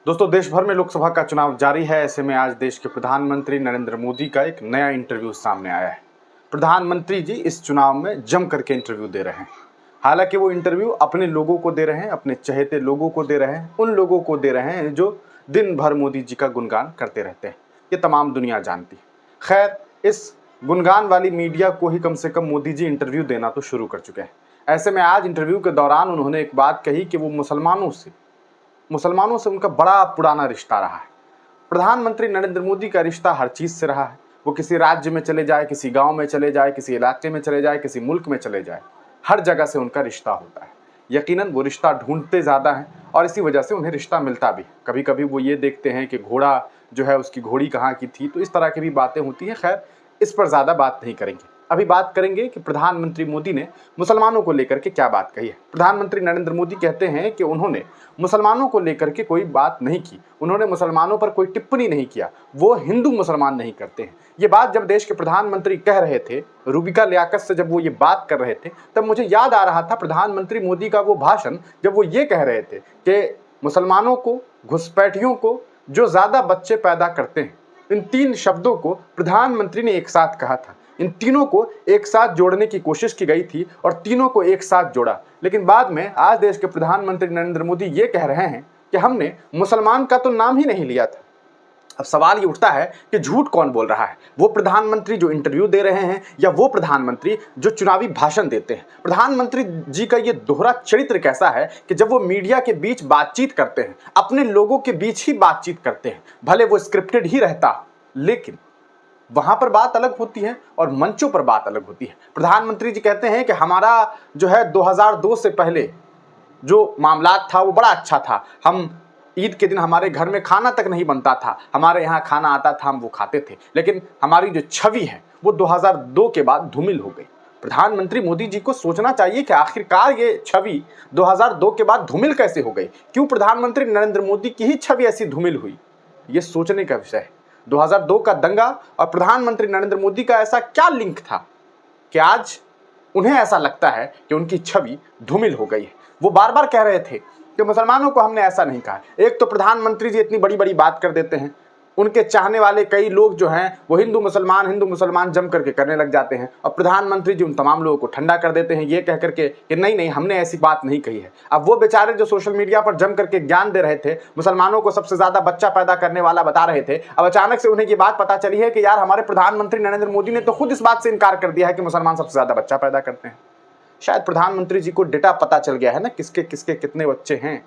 दोस्तों, देश भर में लोकसभा का चुनाव जारी है। ऐसे में आज देश के प्रधानमंत्री नरेंद्र मोदी का एक नया इंटरव्यू सामने आया है। प्रधानमंत्री जी इस चुनाव में जम करके इंटरव्यू दे रहे हैं। हालांकि वो इंटरव्यू अपने लोगों को दे रहे हैं, अपने चहेते लोगों को दे रहे हैं, उन लोगों को दे रहे हैं जो दिन भर मोदी जी का गुणगान करते रहते हैं। ये तमाम दुनिया जानती है। खैर, इस गुणगान वाली मीडिया को ही कम से कम मोदी जी इंटरव्यू देना तो शुरू कर चुके हैं। ऐसे में आज इंटरव्यू के दौरान उन्होंने एक बात कही कि वो मुसलमानों से उनका बड़ा पुराना रिश्ता रहा है। प्रधानमंत्री नरेंद्र मोदी का रिश्ता हर चीज से रहा है। वो किसी राज्य में चले जाए, किसी गांव में चले जाए, किसी इलाके में चले जाए, किसी मुल्क में चले जाए, हर जगह से उनका रिश्ता होता है। यकीनन वो रिश्ता ढूंढते ज़्यादा हैं और इसी वजह से उन्हें रिश्ता मिलता भी। कभी कभी वो ये देखते हैं कि घोड़ा जो है उसकी घोड़ी कहाँ की थी, तो इस तरह की भी बातें होती हैं। खैर, इस पर ज़्यादा बात नहीं करेंगे। अभी बात करेंगे कि प्रधानमंत्री मोदी ने मुसलमानों को लेकर के क्या बात कही है। प्रधानमंत्री नरेंद्र मोदी कहते हैं कि उन्होंने मुसलमानों को लेकर के कोई बात नहीं की, उन्होंने मुसलमानों पर कोई टिप्पणी नहीं किया, वो हिंदू मुसलमान नहीं करते हैं। ये बात जब देश के प्रधानमंत्री कह रहे थे, रूबिका लियाकत से जब वो ये बात कर रहे थे, तब मुझे याद आ रहा था प्रधानमंत्री मोदी का वो भाषण जब वो ये कह रहे थे कि मुसलमानों को, घुसपैठियों को जो ज़्यादा बच्चे पैदा करते हैं, इन तीन शब्दों को प्रधानमंत्री ने एक साथ कहा था। इन तीनों को एक साथ जोड़ने की कोशिश की गई थी और तीनों को एक साथ जोड़ा। लेकिन बाद में आज देश के प्रधानमंत्री नरेंद्र मोदी ये कह रहे हैं कि हमने मुसलमान का तो नाम ही नहीं लिया था। अब सवाल ये उठता है कि झूठ कौन बोल रहा है, वो प्रधानमंत्री जो इंटरव्यू दे रहे हैं या वो प्रधानमंत्री जो चुनावी भाषण देते हैं। प्रधानमंत्री जी का ये दोहरा चरित्र कैसा है कि जब वो मीडिया के बीच बातचीत करते हैं, अपने लोगों के बीच ही बातचीत करते हैं, भले वो स्क्रिप्टेड ही रहता, लेकिन वहां पर बात अलग होती है और मंचों पर बात अलग होती है। प्रधानमंत्री जी कहते हैं कि हमारा जो है 2002 से पहले जो मामला था वो बड़ा अच्छा था। हम ईद के दिन हमारे घर में खाना तक नहीं बनता था, हमारे यहाँ खाना आता था, हम वो खाते थे। लेकिन हमारी जो छवि है वो 2002 के बाद धूमिल हो गई। प्रधानमंत्री मोदी जी को सोचना चाहिए कि आखिरकार ये छवि 2002 के बाद धूमिल कैसे हो गई। क्यों प्रधानमंत्री नरेंद्र मोदी की ही छवि ऐसी धूमिल हुई, ये सोचने का विषय है। 2002 का दंगा और प्रधानमंत्री नरेंद्र मोदी का ऐसा क्या लिंक था कि आज उन्हें ऐसा लगता है कि उनकी छवि धूमिल हो गई है। वो बार बार कह रहे थे कि मुसलमानों को हमने ऐसा नहीं कहा। एक तो प्रधानमंत्री जी इतनी बड़ी बड़ी बात कर देते हैं, उनके चाहने वाले कई लोग जो हैं वो हिंदू मुसलमान जम करके करने लग जाते हैं और प्रधानमंत्री जी उन तमाम लोगों को ठंडा कर देते हैं ये कह करके कि नहीं हमने ऐसी बात नहीं कही है। अब वो बेचारे जो सोशल मीडिया पर जम करके ज्ञान दे रहे थे, मुसलमानों को सबसे ज्यादा बच्चा पैदा करने वाला बता रहे थे, अब अचानक से उन्हें ये बात पता चली है कि यार हमारे प्रधानमंत्री नरेंद्र मोदी ने तो खुद इस बात से इनकार कर दिया है कि मुसलमान सबसे ज्यादा बच्चा पैदा करते हैं। शायद प्रधानमंत्री जी को डेटा पता चल गया है ना, किसके किसके कितने बच्चे हैं,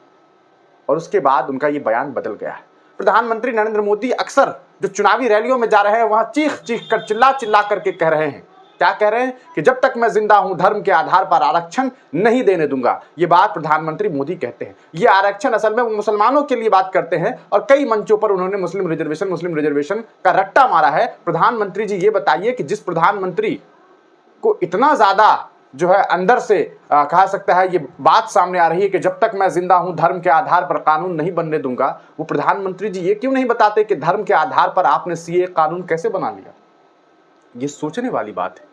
और उसके बाद उनका ये बयान बदल गया है। प्रधानमंत्री नरेंद्र मोदी अक्सर जो चुनावी रैलियों में जा रहे हैं वहां चीख चीख कर, चिल्ला करके कह रहे हैं, क्या कह रहे हैं कि जब तक मैं जिंदा हूं धर्म के आधार पर आरक्षण नहीं देने दूंगा। ये बात प्रधानमंत्री मोदी कहते हैं। ये आरक्षण असल में वो मुसलमानों के लिए बात करते हैं और कई मंचों पर उन्होंने मुस्लिम रिजर्वेशन का रट्टा मारा है। प्रधानमंत्री जी ये बताइए कि जिस प्रधानमंत्री को इतना ज्यादा जो है अंदर से कहा सकता है ये बात सामने आ रही है कि जब तक मैं जिंदा हूं धर्म के आधार पर कानून नहीं बनने दूंगा, वो प्रधानमंत्री जी ये क्यों नहीं बताते कि धर्म के आधार पर आपने सीए कानून कैसे बना लिया। ये सोचने वाली बात है।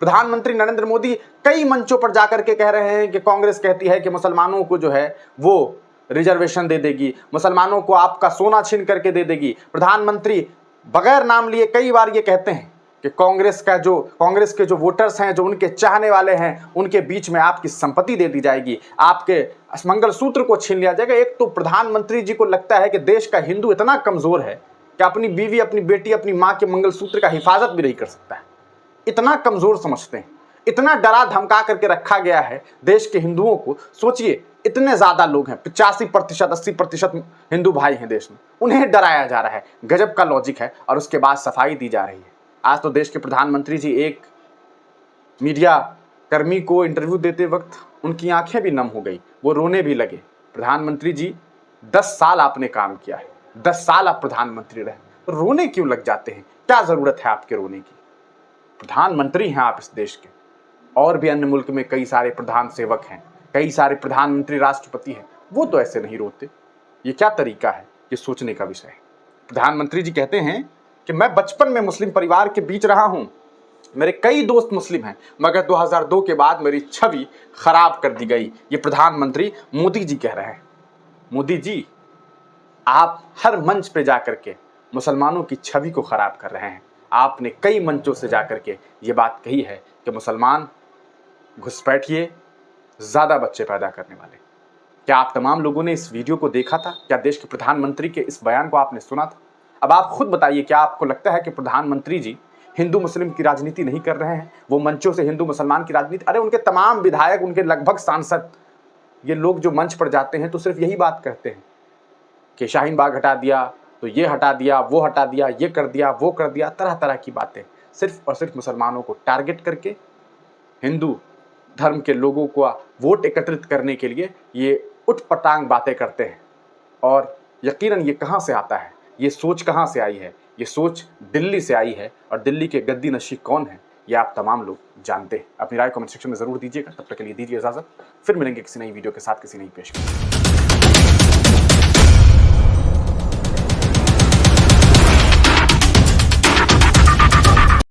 प्रधानमंत्री नरेंद्र मोदी कई मंचों पर जाकर के कह रहे हैं कि कांग्रेस कहती है कि मुसलमानों को जो है वो रिजर्वेशन दे देगी, मुसलमानों को आपका सोना छीन करके दे देगी। प्रधानमंत्री बगैर नाम लिए कई बार ये कहते हैं कि कांग्रेस के जो वोटर्स हैं, जो उनके चाहने वाले हैं, उनके बीच में आपकी संपत्ति दे दी जाएगी, आपके मंगलसूत्र को छीन लिया जाएगा। एक तो प्रधानमंत्री जी को लगता है कि देश का हिंदू इतना कमजोर है कि अपनी बीवी, अपनी बेटी, अपनी माँ के मंगलसूत्र का हिफाजत भी नहीं कर सकता है। इतना कमजोर समझते हैं, इतना डरा धमका करके रखा गया है देश के हिंदुओं को। सोचिए, इतने ज्यादा लोग हैं, 85% 80% हिंदू भाई हैं देश में, उन्हें डराया जा रहा है। गजब का लॉजिक है और उसके बाद सफाई दी जा रही है। आज तो देश के प्रधानमंत्री जी एक मीडिया कर्मी को इंटरव्यू देते वक्त उनकी आंखें भी नम हो गई, वो रोने भी लगे। प्रधानमंत्री जी 10 साल आपने काम किया है, 10 साल आप प्रधानमंत्री रहे, रोने क्यों लग जाते हैं? क्या जरूरत है आपके रोने की? प्रधानमंत्री हैं आप इस देश के, और भी अन्य मुल्क में कई सारे प्रधान सेवक हैं, कई सारे प्रधानमंत्री राष्ट्रपति हैं, वो तो ऐसे नहीं रोते। ये क्या तरीका है? ये सोचने का विषय है। प्रधानमंत्री जी कहते हैं कि मैं बचपन में मुस्लिम परिवार के बीच रहा हूं, मेरे कई दोस्त मुस्लिम हैं, मगर 2002 के बाद मेरी छवि खराब कर दी गई। ये प्रधानमंत्री मोदी जी कह रहे हैं। मोदी जी, आप हर मंच पे जाकर के मुसलमानों की छवि को खराब कर रहे हैं। आपने कई मंचों से जाकर के ये बात कही है कि मुसलमान घुसपैठिए, ज़्यादा बच्चे पैदा करने वाले। क्या आप तमाम लोगों ने इस वीडियो को देखा था? क्या देश के प्रधानमंत्री के इस बयान को आपने सुना था? अब आप खुद बताइए, क्या आपको लगता है कि प्रधानमंत्री जी हिंदू मुस्लिम की राजनीति नहीं कर रहे हैं? वो मंचों से हिंदू मुसलमान की राजनीति, अरे उनके तमाम विधायक, उनके लगभग सांसद, ये लोग जो मंच पर जाते हैं तो सिर्फ यही बात कहते हैं कि शाहीन बाग हटा दिया, तो ये हटा दिया, वो हटा दिया, ये कर दिया, वो कर दिया, तरह तरह की बातें, सिर्फ और सिर्फ मुसलमानों को टारगेट करके हिंदू धर्म के लोगों को वोट एकत्रित करने के लिए ये उटपटांग बातें करते हैं। और यकीनन ये कहाँ से आता है, ये सोच कहाँ से आई है? ये सोच दिल्ली से आई है, और दिल्ली के गद्दी नशीं कौन है ये आप तमाम लोग जानते हैं। अपनी राय कमेंट सेक्शन में ज़रूर दीजिएगा। तब तक के लिए दीजिए इजाज़त, फिर मिलेंगे किसी नई वीडियो के साथ, किसी नई पेशकश।